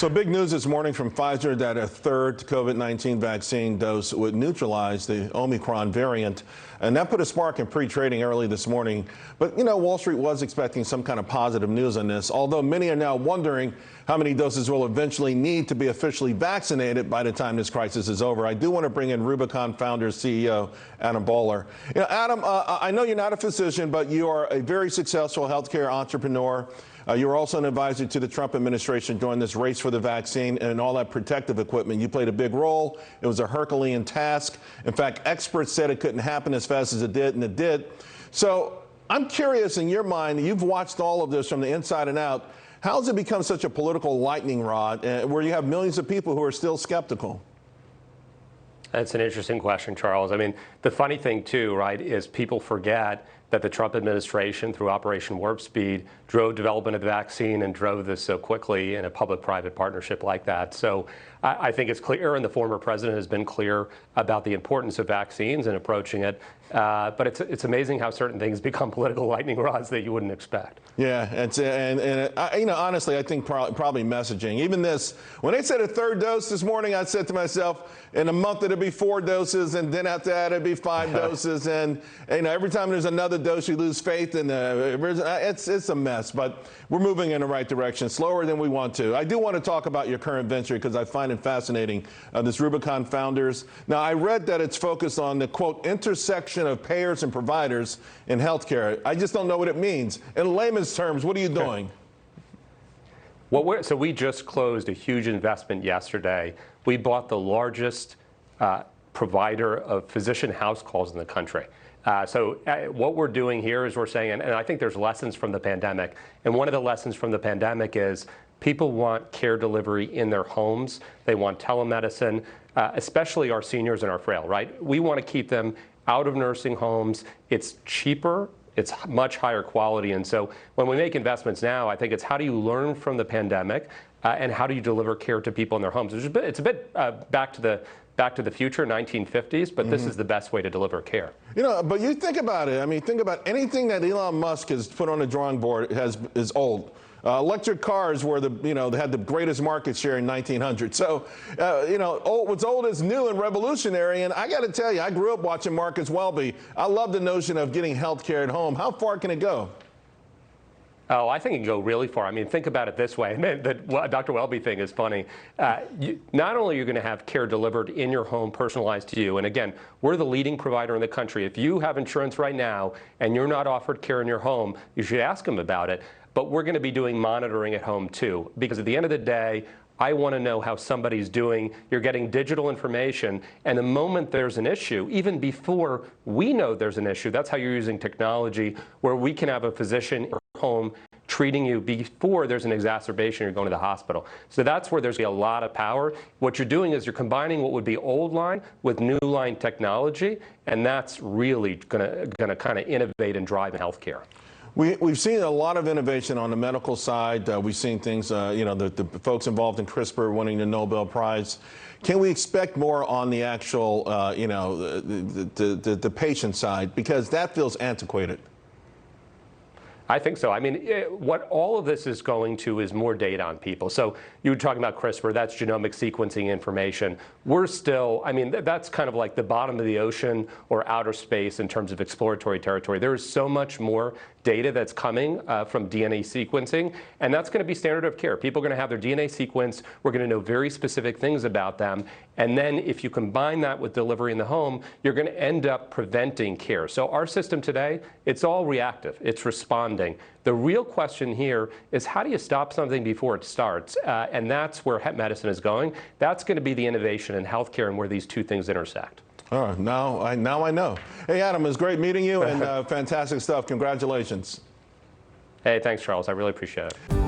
So big news this morning from Pfizer that a third COVID-19 vaccine dose would neutralize the Omicron variant. And that put a spark in pre-trading early this morning. But, you know, Wall Street was expecting some kind of positive news on this, although many are now wondering how many doses we'll eventually need to be officially vaccinated by the time this crisis is over. I do want to bring in Rubicon founder CEO Adam Boehler. You know, Adam, I know you're not a physician, but you are a very successful healthcare entrepreneur. You were also an advisor to the Trump administration during this race for the vaccine and all that protective equipment. You played a big role. It was a Herculean task. In fact, experts said it couldn't happen as fast as it did, and it did. So I'm curious, in your mind, you've watched all of this from the inside and out. How has it become such a political lightning rod where you have millions of people who are still skeptical? That's an interesting question, Charles. I mean, the funny thing, too, right, is people forget that the Trump administration, through Operation Warp Speed, drove development of the vaccine and drove this so quickly in a public-private partnership like that. So I think it's clear, and the former president has been clear about the importance of vaccines and approaching it. But it's amazing how certain things become political lightning rods that you wouldn't expect. Yeah, you know, honestly, I think probably messaging. Even this, when they said a third dose this morning, I said to myself, in a month it'll be 4 doses, and then after that it'll be 5 doses, and you know, every time there's another dose, you lose faith, and it's a mess. But we're moving in the right direction, slower than we want to. I do want to talk about your current venture because I find it fascinating. This Rubicon Founders. Now, I read that it's focused on the quote intersection of payers and providers in healthcare. I just don't know what it means. In layman's terms, what are you doing? Well, so we just closed a huge investment yesterday. We bought the largest provider of physician house calls in the country. What we're doing here is we're saying, and I think there's lessons from the pandemic, and one of the lessons from the pandemic is people want care delivery in their homes. They want telemedicine, especially our seniors and our frail, right? We want to keep them out of nursing homes. It's cheaper. It's much higher quality. And so when we make investments now, I think it's how do you learn from the pandemic and how do you deliver care to people in their homes? It's a bit back to the future, 1950s, but this is the best way to deliver care. You know, but you think about it. I mean, think about anything that Elon Musk has put on the drawing board is old. Electric cars were they had the greatest market share in 1900. So, you know, what's old is new and revolutionary. And I got to tell you, I grew up watching Marcus Welby. I love the notion of getting health care at home. How far can it go? Oh, I think it can go really far. I mean, think about it this way. The Dr. Welby thing is funny. Not only are you going to have care delivered in your home, personalized to you, and again, we're the leading provider in the country. If you have insurance right now and you're not offered care in your home, you should ask them about it. But we're going to be doing monitoring at home, too, because at the end of the day, I want to know how somebody's doing. You're getting digital information, and the moment there's an issue, even before we know there's an issue, that's how you're using technology, where we can have a physician in your home treating you before there's an exacerbation, you're going to the hospital. So that's where there's a lot of power. What you're doing is you're combining what would be old line with new line technology, and that's really going to kind of innovate and drive healthcare. We've seen a lot of innovation on the medical side. We've seen things, you know, the folks involved in CRISPR winning the Nobel Prize. Can we expect more on the actual, you know, the patient side? Because that feels antiquated. I think so. I mean, what all of this is going to is more data on people. So you were talking about CRISPR, that's genomic sequencing information. We're still, I mean, that's kind of like the bottom of the ocean or outer space in terms of exploratory territory. There is so much more data that's coming from DNA sequencing, and that's going to be standard of care. People are going to have their DNA sequenced. We're going to know very specific things about them. And then if you combine that with delivery in the home, you're going to end up preventing care. So our system today, it's all reactive. It's responding. The real question here is how do you stop something before it starts? And that's where medicine is going. That's going to be the innovation in healthcare and where these two things intersect. All right, now I know. Hey, Adam, it was great meeting you, and fantastic stuff. Congratulations. Hey, thanks, Charles. I really appreciate it.